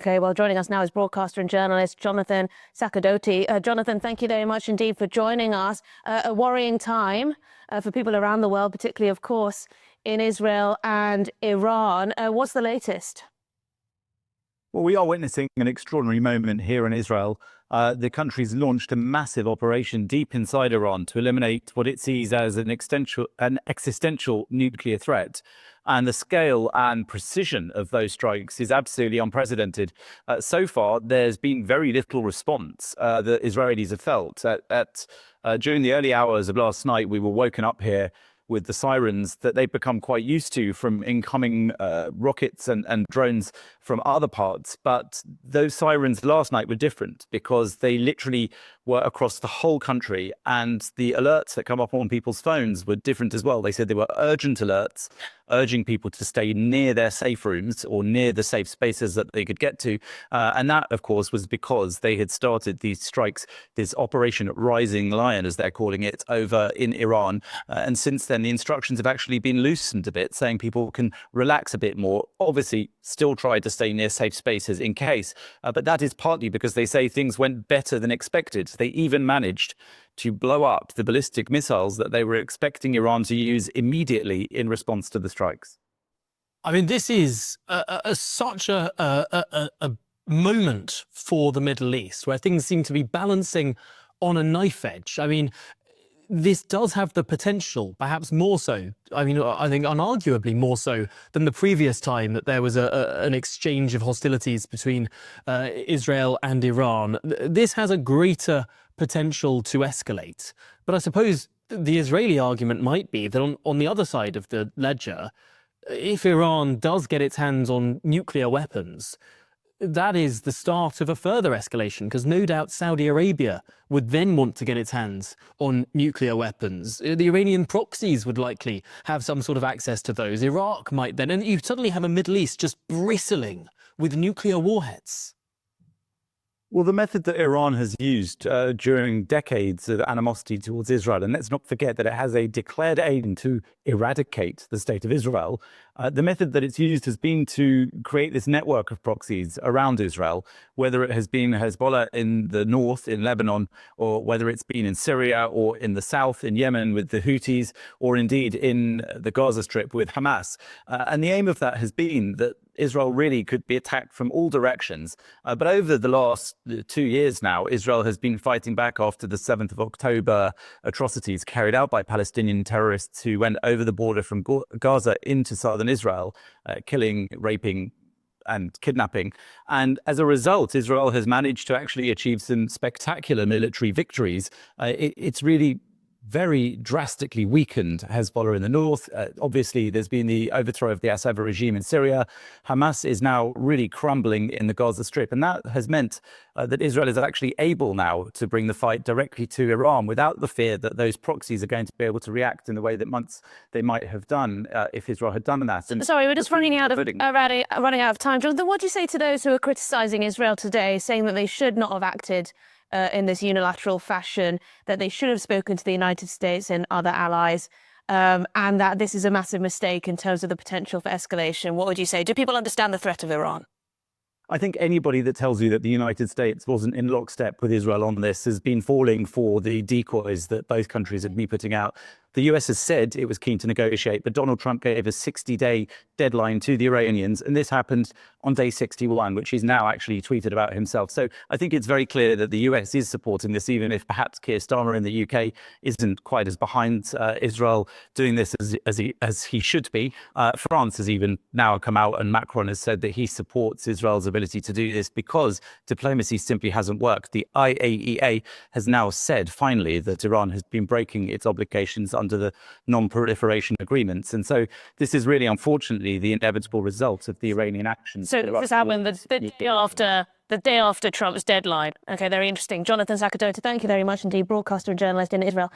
Okay, well, joining us now is broadcaster and journalist Jonathan Sakadotti. Jonathan, thank you very much indeed for joining us. A worrying time for people around the world, particularly, of course, in Israel and Iran. What's the latest? Well, we are witnessing an extraordinary moment here in Israel. The country's launched a massive operation deep inside Iran to eliminate what it sees as an existential nuclear threat. And the scale and precision of those strikes is absolutely unprecedented. So far, there's been very little response that Israelis have felt. During the early hours of last night, we were woken up here with the sirens that they've become quite used to from incoming rockets and drones from other parts. But those sirens last night were different because they literally were across the whole country, and the alerts that come up on people's phones were different as well. They said they were urgent alerts, urging people to stay near their safe rooms or near the safe spaces that they could get to. And that, of course, was because they had started these strikes, this Operation Rising Lion, as they're calling it, over in Iran. And since then, the instructions have actually been loosened a bit, saying people can relax a bit more. Obviously, still try to stay near safe spaces in case. But that is partly because they say things went better than expected. They even managed to blow up the ballistic missiles that they were expecting Iran to use immediately in response to the strikes. I mean, this is such a moment for the Middle East where things seem to be balancing on a knife edge. I mean, this does have the potential, perhaps more so, I mean, I think unarguably more so than the previous time that there was an exchange of hostilities between Israel and Iran. This has a greater potential to escalate. But I suppose the Israeli argument might be that on the other side of the ledger, if Iran does get its hands on nuclear weapons, that is the start of a further escalation, because no doubt Saudi Arabia would then want to get its hands on nuclear weapons. The Iranian proxies would likely have some sort of access to those. Iraq might then, and you suddenly have a Middle East just bristling with nuclear warheads. Well, the method that Iran has used during decades of animosity towards Israel, and let's not forget that it has a declared aim to eradicate the state of Israel, the method that it's used has been to create this network of proxies around Israel, whether it has been Hezbollah in the north in Lebanon, or whether it's been in Syria or in the south in Yemen with the Houthis, or indeed in the Gaza Strip with Hamas. And the aim of that has been that Israel really could be attacked from all directions. But over the last 2 years now, Israel has been fighting back after the 7th of October atrocities carried out by Palestinian terrorists who went over the border from Gaza into southern Israel, killing, raping, and kidnapping. And as a result, Israel has managed to actually achieve some spectacular military victories. It's really very drastically weakened Hezbollah in the north. Obviously, there's been the overthrow of the Assad regime in Syria. Hamas is now really crumbling in the Gaza Strip. And that has meant that Israel is actually able now to bring the fight directly to Iran without the fear that those proxies are going to be able to react in the way that once they might have done if Israel had done that. And sorry, we're just running out of time. Jonathan, what do you say to those who are criticising Israel today, saying that they should not have acted in this unilateral fashion, that they should have spoken to the United States and other allies, and that this is a massive mistake in terms of the potential for escalation? What would you say? Do people understand the threat of Iran? I think anybody that tells you that the United States wasn't in lockstep with Israel on this has been falling for the decoys that both countries have been putting out. The US has said it was keen to negotiate, but Donald Trump gave a 60-day deadline to the Iranians, and this happened on day 61, which he's now actually tweeted about himself. So I think it's very clear that the US is supporting this, even if perhaps Keir Starmer in the UK isn't quite as behind Israel doing this as he should be. France has even now come out, and Macron has said that he supports Israel's ability to do this because diplomacy simply hasn't worked. The IAEA has now said, finally, that Iran has been breaking its obligations under the non-proliferation agreements. And so this is really, unfortunately, the inevitable result of the Iranian actions. So this happened the day after Trump's deadline. Okay, very interesting. Jonathan Sakadotti, thank you very much indeed, broadcaster and journalist in Israel.